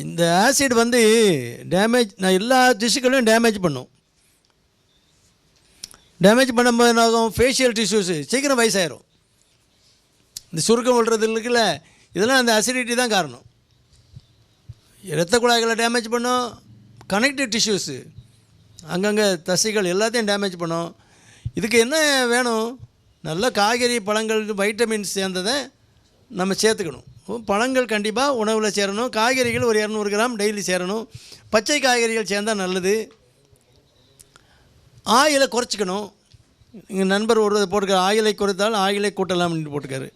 இந்த ஆசிட் வந்து நான் எல்லா டிஷ்யூக்களையும் டேமேஜ் பண்ணும். டேமேஜ் பண்ணும்போது என்னாகும், ஃபேஷியல் டிஷ்யூஸு சீக்கிரம் வயசாயிரும். இந்த சுருக்கம் விடுறது இருக்குல்ல, இதெல்லாம் அந்த அசிடிட்டி தான் காரணம். இரத்த குழாய்களை டேமேஜ் பண்ணும், கனெக்டிவ் டிஷ்யூஸு அங்கங்கே தசைகள் எல்லாத்தையும் டேமேஜ் பண்ணும். இதுக்கு என்ன வேணும்? நல்ல காய்கறி பழங்கள் வைட்டமின்ஸ் சேர்ந்ததை நம்ம சேர்த்துக்கணும். பழங்கள் கண்டிப்பாக உணவில் சேரணும். காய்கறிகள் ஒரு 200 கிராம் டெய்லி சேரணும். பச்சை காய்கறிகள் சேர்ந்தால் நல்லது. ஆயிலை குறைச்சிக்கணும். எங்கள் நண்பர் ஒரு போட்டுக்கார், ஆயிலை குறைத்தால் ஆயிலை கூட்டலாம்னு போட்டுக்காரு.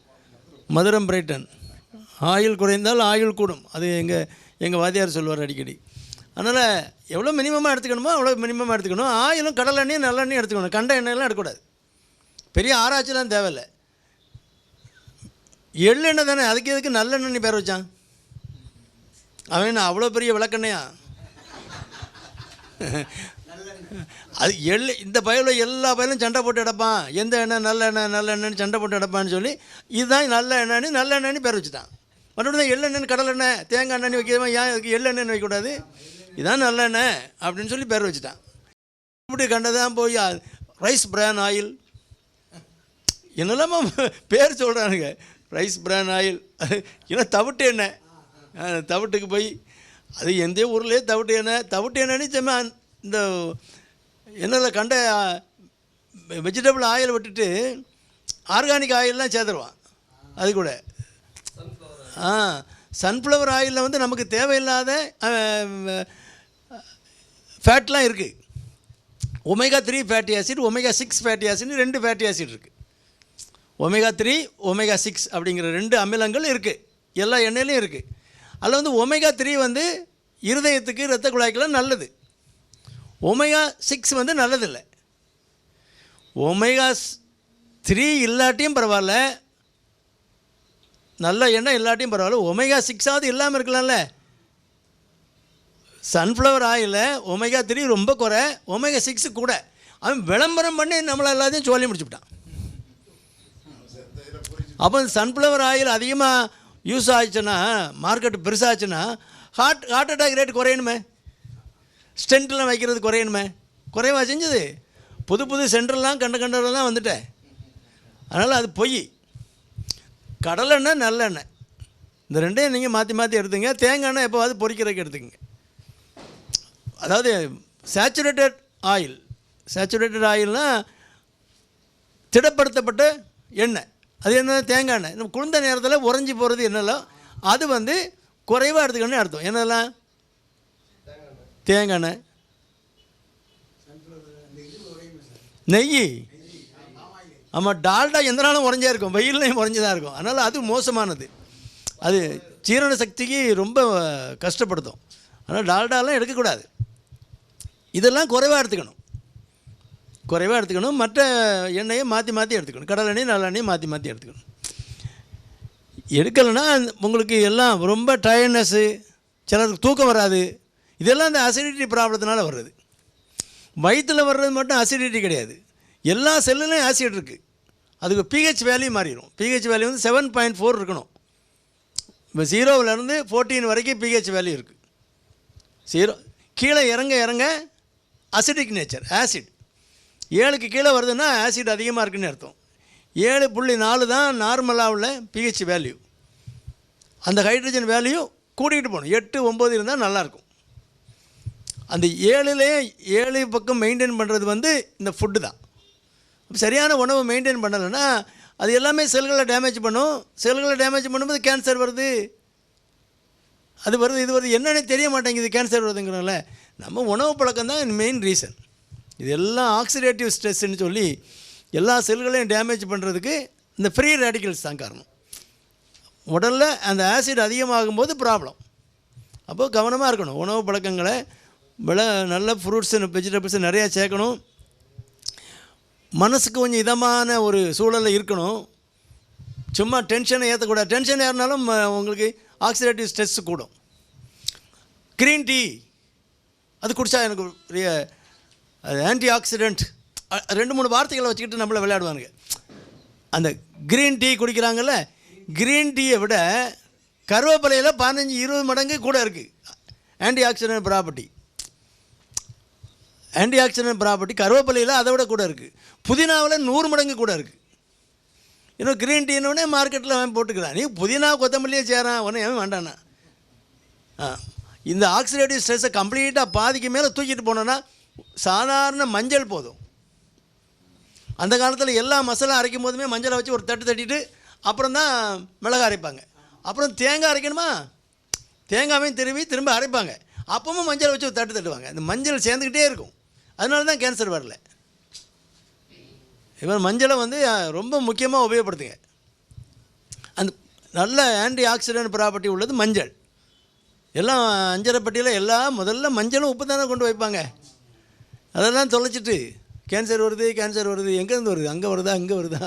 மதுரம் பிரைட்டன், ஆயில் குறைந்தால் ஆயுள் கூடும். அது எங்கள் வாத்தியார் சொல்லுவார் அடிக்கடி. அதனால் எவ்வளோ மினிமமாக எடுத்துக்கணுமோ அவ்வளோ மினிமமாக எடுத்துக்கணும். ஆயிலும் கடல் எண்ணெயும் நல்லெண்ணெயும் எடுத்துக்கணும். கண்ட எண்ணெயெல்லாம் எடுக்கக்கூடாது. பெரிய ஆராய்ச்சிலாம் தேவையில்லை. எள்ளெண்ணெய் தானே, அதுக்கு எதுக்கு நல்லெண்ணெய் பேர் வச்சான்? அவன் அவ்வளோ பெரிய விளக்கெண்ணையா? அது இந்த பயலில் எல்லா பயலும் சண்டை போட்டு எடுப்பான். எந்த எண்ணெய் நல்ல எண்ணெய்னு சண்டை போட்டு எடுப்பான்னு சொல்லி இதுதான் நல்ல எண்ணெய்னு பேர் வச்சுட்டான். மறுபடியும் தான் எள்ளெண்ணெய், கடலெண்ணெய், தேங்காய் எண்ணெய் வைக்கிறவன் ஏன் அதுக்கு எள்ளெண்ணெய்னு வைக்கக்கூடாது? இதான் நல்லெண்ணெய் அப்படின்னு சொல்லி பேர் வச்சுட்டான். இப்படி கண்டதான் போய் ரைஸ் பிரான் ஆயில் என்னெல்லாம பேர் சொல்கிறானுங்க. ரைஸ் பிரான் ஆயில் ஏன்னா தவிட்டு எண்ணெய். தவிட்டுக்கு போய் அது எந்த ஊர்லேயே தவிட்டு எண்ணெய்னு இந்த எண்ணெயில் கண்ட வெஜிடபிள் ஆயில் விட்டுட்டு ஆர்கானிக் ஆயிலெலாம் சேர்த்துருவான். அது கூட சன்ஃப்ளவர் ஆயிலில் வந்து நமக்கு தேவையில்லாத ஃபேட்லாம் இருக்குது. Omega 3 fatty acid, omega 6 fatty ஆசிட்னு 2 ஃபேட்டி ஆசிட் இருக்குது. ஒமேகா 3 ஒமேகா 6 அப்படிங்கிற 2 அமிலங்கள் இருக்குது. எல்லா எண்ணெயிலையும் இருக்குது. அதில் வந்து ஒமேகா 3 வந்து இருதயத்துக்கு இரத்த குழாய்க்கெல்லாம் நல்லது. ஒமேகா 6 வந்து நல்லதில்லை. ஒமேகா 3 இல்லாட்டியும் பரவாயில்ல, நல்ல எண்ணெய் இல்லாட்டியும் பரவாயில்ல, ஒமேகா 6ஆவது இல்லாமல் இருக்கலாம்ல. சன்ஃப்ளவர் ஆயிலில் ஒமேகா 3 ரொம்ப குறை, ஒமேகா 6 கூட. அவன் விளம்பரம் பண்ணி நம்மளை எல்லாத்தையும் சொல்லி முடிச்சுவிட்டான். அப்போ சன்ஃப்ளவர் ஆயில் அதிகமாக யூஸ் ஆச்சுன்னா, மார்க்கெட்டு பெருசாச்சுன்னா ஹார்ட் அட்டாக் ரேட் குறையணுமே, ஸ்டென்ட்லாம் வைக்கிறது குறையணுமே. குறைவா செஞ்சது? புது சென்டர்லாம் கண்டதெல்லாம் வந்துட்டேன். அதனால் அது பொய். கடலெண்ணெய் நல்லெண்ணெய் இந்த ரெண்டையும் நீங்கள் மாற்றி எடுத்துங்க. தேங்காய் எண்ணெய் எப்போவாது பொரிக்கிறதுக்கு எடுத்துக்கங்க. அதாவது சேச்சுரேட்டட் ஆயில்னால் திடப்படுத்தப்பட்ட எண்ணெய். அது என்ன? தேங்காய் எண்ணெய். நம்ம குளிர்ந்த நேரத்தில் உறைஞ்சி போகிறது என்னெல்லாம் அது வந்து குறைவாக எடுத்துக்கணும்னு அர்த்தம். என்னெல்லாம்? தேங்காய் எண்ணெய், நெய். ஆமாம், டால்டா எந்த நாளும் உறைஞ்சே இருக்கும், வெயில்லையும் உறைஞ்சி தான் இருக்கும். அதனால் அது மோசமானது. அது ஜீரண சக்திக்கு ரொம்ப கஷ்டப்படுத்தும். அதனால் டால்டாலாம் எடுக்கக்கூடாது. இதெல்லாம் குறைவாக எடுத்துக்கணும். மற்ற எண்ணெயை மாற்றி எடுத்துக்கணும். கடல் எண்ணெய் நல்லெண்ணெய் மாற்றி எடுத்துக்கணும். எடுக்கலைன்னா உங்களுக்கு எல்லாம் ரொம்ப டயர்ட்னஸ்ஸு, சிலருக்கு தூக்கம் வராது. இதெல்லாம் இந்த அசிடிட்டி ப்ராப்ளத்தினால வர்றது. வயிற்றில் வர்றது மட்டும் அசிடிட்டி கிடையாது, எல்லா செல்லுலையும் ஆசிட் இருக்குது. அதுக்கு pH வேல்யூ மாறிடும். pH வேல்யூ வந்து 7.4 இருக்கணும். இப்போ 0லேருந்து 14 வரைக்கும் pH வேல்யூ இருக்குது. 0 கீழே இறங்க அசிடிக் நேச்சர், ஆசிட். 7க்கு கீழே வருதுன்னா ஆசிட் அதிகமாக இருக்குதுன்னு அர்த்தம். 7.4 தான் நார்மலாக உள்ள pH வேல்யூ. அந்த ஹைட்ரஜன் வேல்யூ கூட்டிகிட்டு போகணும். 8, 9 இருந்தால் நல்லாயிருக்கும். அந்த 7 பக்கம் மெயின்டைன் பண்ணுறது வந்து இந்த ஃபுட்டு தான். சரியான உணவை மெயின்டைன் பண்ணலைன்னா அது எல்லாமே செல்களை டேமேஜ் பண்ணும். செல்களை டேமேஜ் பண்ணும்போது கேன்சர் வருது, அது வருது, இது வருது. என்னென்னு தெரிய மாட்டேங்குது கேன்சர் வருதுங்கிறனால. நம்ம உணவு பழக்கம் தான் மெயின் ரீசன். இது எல்லாம் ஆக்சிடேட்டிவ் ஸ்ட்ரெஸ்ன்னு சொல்லி எல்லா செல்களையும் டேமேஜ் பண்ணுறதுக்கு இந்த ஃப்ரீ ரேடிக்கல்ஸ் தான் காரணம். உடலில் அந்த ஆசிட் அதிகமாகும்போது ப்ராப்ளம். அப்போது கவனமாக இருக்கணும். உணவு பழக்கங்களை நல்ல ஃப்ரூட்ஸு வெஜிடபிள்ஸு நிறையா சேர்க்கணும். மனசுக்கு கொஞ்சம் இதமான ஒரு சூழலில் இருக்கணும். சும்மா டென்ஷனை ஏற்றக்கூடாது. டென்ஷன் ஏறினாலும் உங்களுக்கு ஆக்சிடேட்டிவ் ஸ்ட்ரெஸ் கூடும். க்ரீன் டீ அது குடித்தா எனக்கு பெரிய அது ஆன்டி ஆக்சிடென்ட் 2-3 வார்த்தைகளை வச்சுக்கிட்டு நம்மளை விளையாடுவானுங்க. அந்த க்ரீன் டீ குடிக்கிறாங்கல்ல, க்ரீன் டீயை விட கருவேப்பிலையில் 15-20 மடங்கு கூட இருக்குது ஆன்டி ஆக்சிடென்ட் ப்ராப்பர்ட்டி கருவேப்பிலையில் அதை விட கூட இருக்குது. புதினாவில் 100 மடங்கு கூட இருக்குது. இன்னும் க்ரீன் டீனோடனே மார்க்கெட்டில் அவன் போட்டுக்கிறான். நீ புதினா கொத்தமல்லியே சேரான் ஒன்றும் எவன் வேண்டாண்ணா. இந்த ஆக்சிடேட்டிவ் ஸ்ட்ரெஸ்ஸை கம்ப்ளீட்டாக பாதிக்கு மேலே தூக்கிட்டு போனோன்னா சாதாரண மஞ்சள் போதும். அந்த காலத்தில் எல்லா மசாலா அரைக்கும் போதுமே மஞ்சளை வச்சு ஒரு தட்டு தட்டிட்டு அப்புறம் தான் மிளகா அரைப்பாங்க. அப்புறம் தேங்காய் அரைக்கணுமா, தேங்காவையும் திரும்ப அரைப்பாங்க. அப்பவும் மஞ்சளை வச்சு ஒரு தட்டு தட்டுவாங்க. அந்த மஞ்சள் சேர்ந்துக்கிட்டே இருக்கும். அதனால தான் கேன்சர் வரல. இவன் மஞ்சளை வந்து ரொம்ப முக்கியமாக உபயோகப்படுத்துங்க. அந்த நல்ல ஆன்டி ஆக்சிடென்ட் ப்ராப்பர்ட்டி உள்ளது மஞ்சள். எல்லாம் அஞ்சரைப்பட்டியில் முதல்ல மஞ்சளும் உப்பு தானே கொண்டு வைப்பாங்க. அதெல்லாம் தொலைச்சிட்டு கேன்சர் வருது எங்கேருந்து வருது, அங்கே வருதா இங்கே வருதா.